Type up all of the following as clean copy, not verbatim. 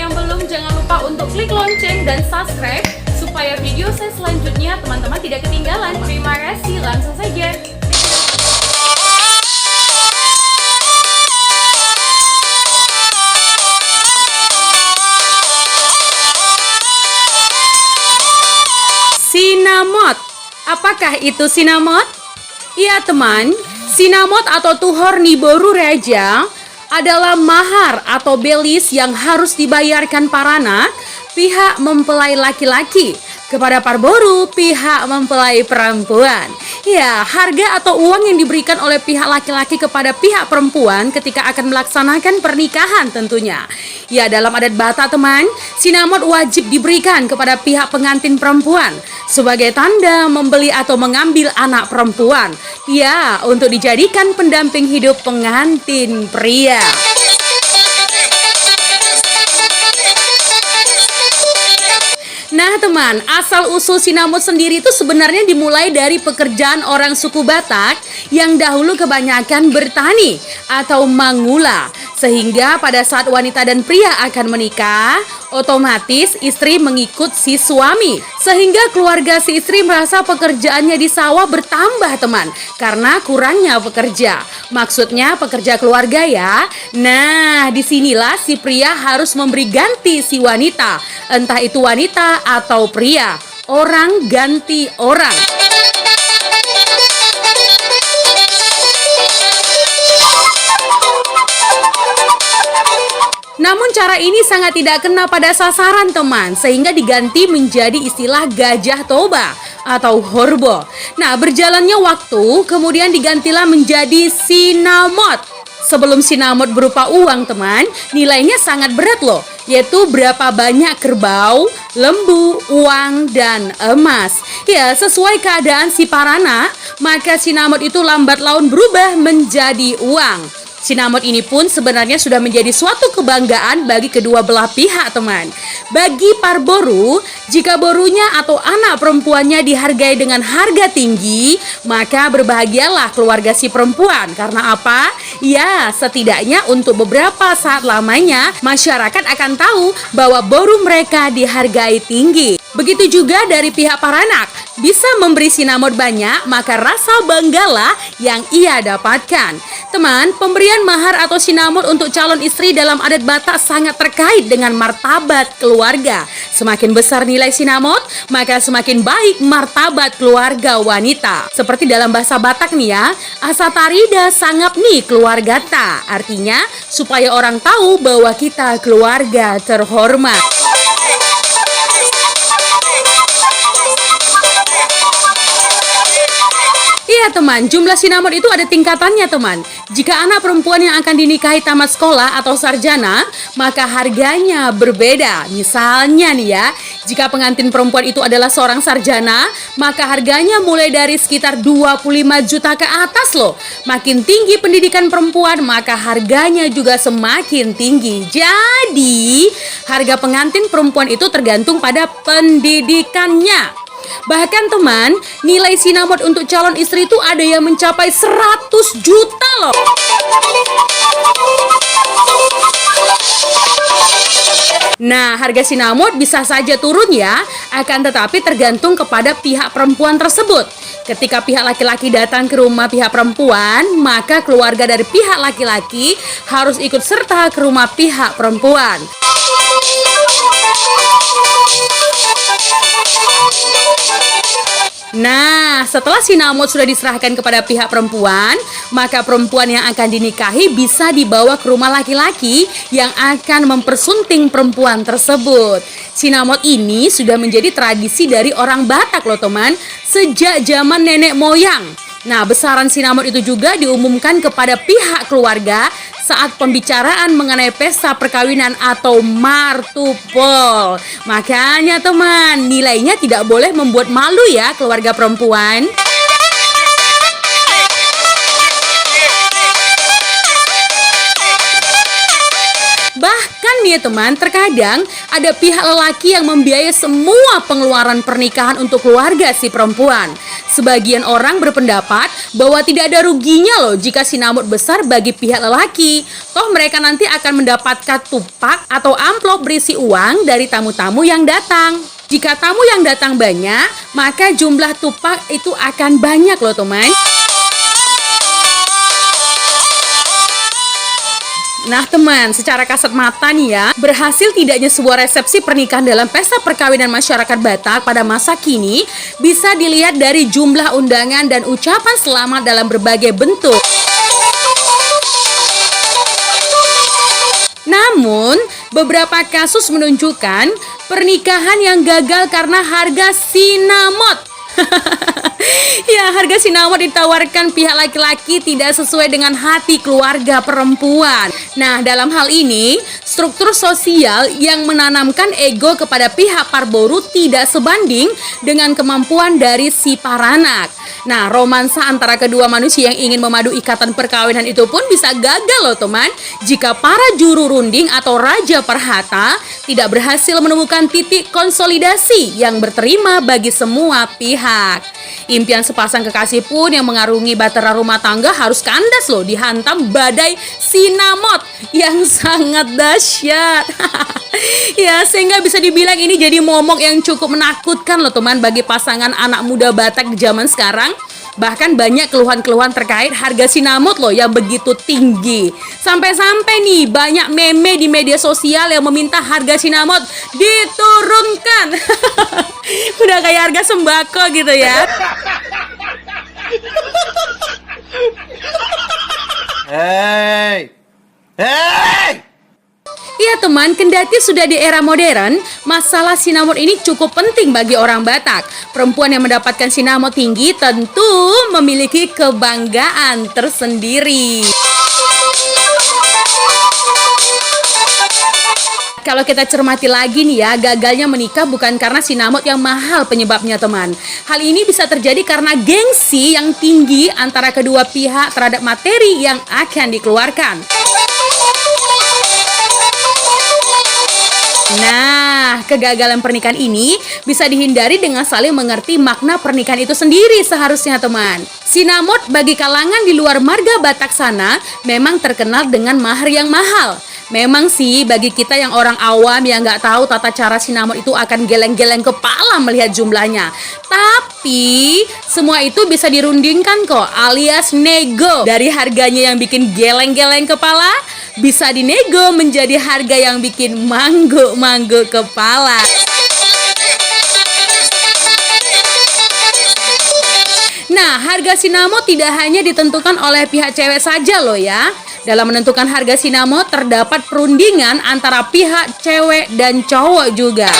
yang belum, jangan lupa untuk klik lonceng dan subscribe supaya video saya selanjutnya teman-teman tidak ketinggalan. Terima kasih, langsung saja. Sinamot. Apakah itu sinamot? Iya teman, sinamot atau tuhor niboru raja adalah mahar atau belis yang harus dibayarkan paranak pihak mempelai laki-laki kepada parboru pihak mempelai perempuan. Ya, harga atau uang yang diberikan oleh pihak laki-laki kepada pihak perempuan ketika akan melaksanakan pernikahan tentunya. Ya, dalam adat Batak teman, sinamot wajib diberikan kepada pihak pengantin perempuan sebagai tanda membeli atau mengambil anak perempuan. Ya, untuk dijadikan pendamping hidup pengantin pria. Nah teman, asal-usul sinamot sendiri itu sebenarnya dimulai dari pekerjaan orang suku Batak yang dahulu kebanyakan bertani atau mangula. Sehingga pada saat wanita dan pria akan menikah, otomatis istri mengikut si suami. Sehingga keluarga si istri merasa pekerjaannya di sawah bertambah teman, karena kurangnya pekerja. Maksudnya pekerja keluarga ya. Nah, disinilah si pria harus memberi ganti si wanita. Entah itu wanita atau pria, orang ganti orang. Namun cara ini sangat tidak kena pada sasaran teman, sehingga diganti menjadi istilah gajah toba atau horbo. Nah, berjalannya waktu kemudian digantilah menjadi sinamot. Sebelum sinamot berupa uang teman, nilainya sangat berat loh, yaitu berapa banyak kerbau, lembu, uang, dan emas. Ya, sesuai keadaan si paranak, maka sinamot itu lambat laun berubah menjadi uang. Sinamot ini pun sebenarnya sudah menjadi suatu kebanggaan bagi kedua belah pihak teman. Bagi parboru, jika borunya atau anak perempuannya dihargai dengan harga tinggi, maka berbahagialah keluarga si perempuan. Karena apa? Ya, setidaknya untuk beberapa saat lamanya masyarakat akan tahu bahwa boru mereka dihargai tinggi. Begitu juga dari pihak paranak, bisa memberi sinamot banyak, maka rasa banggalah yang ia dapatkan. Teman, pemberian mahar atau sinamot untuk calon istri dalam adat Batak sangat terkait dengan martabat keluarga. Semakin besar nilai sinamot, maka semakin baik martabat keluarga wanita. Seperti dalam bahasa Batak nih ya, asatarida sangap nih keluarga ta. Artinya, supaya orang tahu bahwa kita keluarga terhormat. Iya teman, jumlah sinamot itu ada tingkatannya teman. Jika anak perempuan yang akan dinikahi tamat sekolah atau sarjana, maka harganya berbeda. Misalnya nih ya, jika pengantin perempuan itu adalah seorang sarjana, maka harganya mulai dari sekitar 25 juta ke atas loh. Makin tinggi pendidikan perempuan, maka harganya juga semakin tinggi. Jadi, harga pengantin perempuan itu tergantung pada pendidikannya. Bahkan teman, nilai sinamot untuk calon istri itu ada yang mencapai 100 juta loh. Nah, harga sinamot bisa saja turun ya, akan tetapi tergantung kepada pihak perempuan tersebut. Ketika pihak laki-laki datang ke rumah pihak perempuan, maka keluarga dari pihak laki-laki harus ikut serta ke rumah pihak perempuan. Nah, setelah sinamot sudah diserahkan kepada pihak perempuan, maka perempuan yang akan dinikahi bisa dibawa ke rumah laki-laki yang akan mempersunting perempuan tersebut. Sinamot ini sudah menjadi tradisi dari orang Batak loh teman, sejak zaman nenek moyang. Nah, besaran sinamot itu juga diumumkan kepada pihak keluarga saat pembicaraan mengenai pesta perkawinan atau martupol. Makanya teman, nilainya tidak boleh membuat malu ya keluarga perempuan. Bahkan nih teman, terkadang ada pihak lelaki yang membiayai semua pengeluaran pernikahan untuk keluarga si perempuan. Sebagian orang berpendapat bahwa tidak ada ruginya loh jika sinamot besar bagi pihak lelaki. Toh mereka nanti akan mendapatkan tupak atau amplop berisi uang dari tamu-tamu yang datang. Jika tamu yang datang banyak, maka jumlah tupak itu akan banyak loh teman. Nah teman, secara kasat mata nih ya, berhasil tidaknya sebuah resepsi pernikahan dalam pesta perkawinan masyarakat Batak pada masa kini bisa dilihat dari jumlah undangan dan ucapan selamat dalam berbagai bentuk. Namun, beberapa kasus menunjukkan pernikahan yang gagal karena harga sinamot. Ya, harga sinamot ditawarkan pihak laki-laki tidak sesuai dengan hati keluarga perempuan. Nah, dalam hal ini, struktur sosial yang menanamkan ego kepada pihak parboru tidak sebanding dengan kemampuan dari si paranak. Nah, romansa antara kedua manusia yang ingin memadu ikatan perkawinan itu pun bisa gagal loh teman, jika para juru runding atau raja perhata tidak berhasil menemukan titik konsolidasi yang berterima bagi semua pihak. Impian sepasang kekasih pun yang mengarungi bahtera rumah tangga harus kandas loh dihantam badai sinamot yang sangat dahsyat. Ya, sehingga bisa dibilang ini jadi momok yang cukup menakutkan loh teman bagi pasangan anak muda Batak di zaman sekarang. Bahkan banyak keluhan-keluhan terkait harga sinamot loh yang begitu tinggi. Sampai-sampai nih banyak meme di media sosial yang meminta harga sinamot diturunkan. Udah kayak harga sembako gitu ya. Hey! Hey! Iya teman, kendati sudah di era modern, masalah sinamot ini cukup penting bagi orang Batak. Perempuan yang mendapatkan sinamot tinggi tentu memiliki kebanggaan tersendiri. Kalau kita cermati lagi nih ya, gagalnya menikah bukan karena sinamot yang mahal penyebabnya teman. Hal ini bisa terjadi karena gengsi yang tinggi antara kedua pihak terhadap materi yang akan dikeluarkan. Nah, kegagalan pernikahan ini bisa dihindari dengan saling mengerti makna pernikahan itu sendiri seharusnya teman. Sinamot bagi kalangan di luar marga Batak sana memang terkenal dengan mahar yang mahal. Memang sih bagi kita yang orang awam yang nggak tahu tata cara sinamot itu akan geleng-geleng kepala melihat jumlahnya. Tapi semua itu bisa dirundingkan kok, alias nego. Dari harganya yang bikin geleng-geleng kepala bisa dinego menjadi harga yang bikin mangguk-mangguk kepala. Nah, harga sinamot tidak hanya ditentukan oleh pihak cewek saja loh ya. Dalam menentukan harga sinamot terdapat perundingan antara pihak cewek dan cowok juga.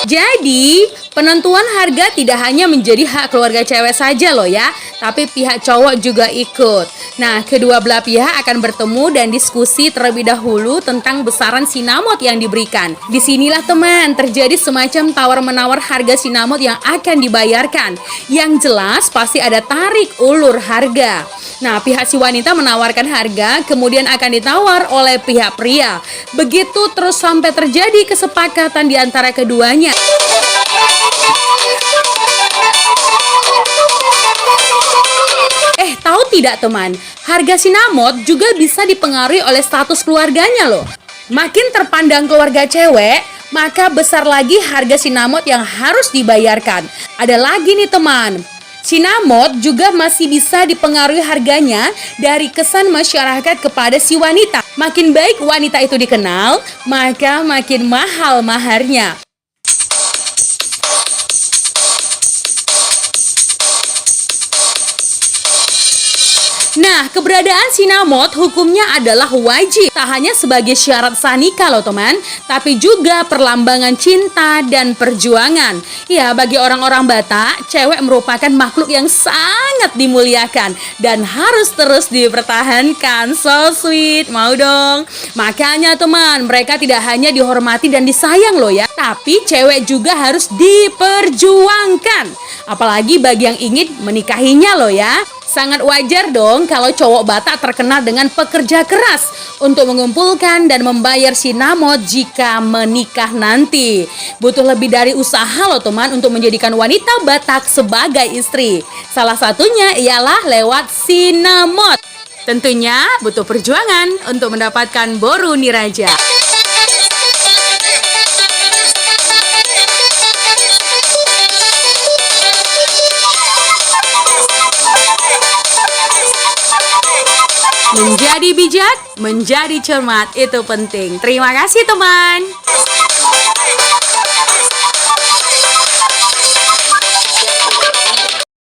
Jadi, penentuan harga tidak hanya menjadi hak keluarga cewek saja loh ya, tapi pihak cowok juga ikut. Nah, kedua belah pihak akan bertemu dan diskusi terlebih dahulu tentang besaran sinamot yang diberikan. Disinilah teman, terjadi semacam tawar-menawar harga sinamot yang akan dibayarkan. Yang jelas pasti ada tarik ulur harga. Nah, pihak si wanita menawarkan harga, kemudian akan ditawar oleh pihak pria. Begitu terus sampai terjadi kesepakatan di antara keduanya. Tahu tidak teman, harga sinamot juga bisa dipengaruhi oleh status keluarganya loh. Makin terpandang keluarga cewek, maka besar lagi harga sinamot yang harus dibayarkan. Ada lagi nih teman, sinamot juga masih bisa dipengaruhi harganya dari kesan masyarakat kepada si wanita. Makin baik wanita itu dikenal, maka makin mahal maharnya. Nah, keberadaan sinamot hukumnya adalah wajib. Tak hanya sebagai syarat sah nikah loh teman, tapi juga perlambangan cinta dan perjuangan. Ya, bagi orang-orang Batak, cewek merupakan makhluk yang sangat dimuliakan dan harus terus dipertahankan. So sweet, mau dong. Makanya teman, mereka tidak hanya dihormati dan disayang loh ya, tapi cewek juga harus diperjuangkan. Apalagi bagi yang ingin menikahinya loh ya. Sangat wajar dong kalau cowok Batak terkenal dengan pekerja keras untuk mengumpulkan dan membayar sinamot jika menikah nanti. Butuh lebih dari usaha loh teman untuk menjadikan wanita Batak sebagai istri. Salah satunya ialah lewat sinamot. Tentunya butuh perjuangan untuk mendapatkan boru niraja. Menjadi bijak, menjadi cermat itu penting. Terima kasih teman.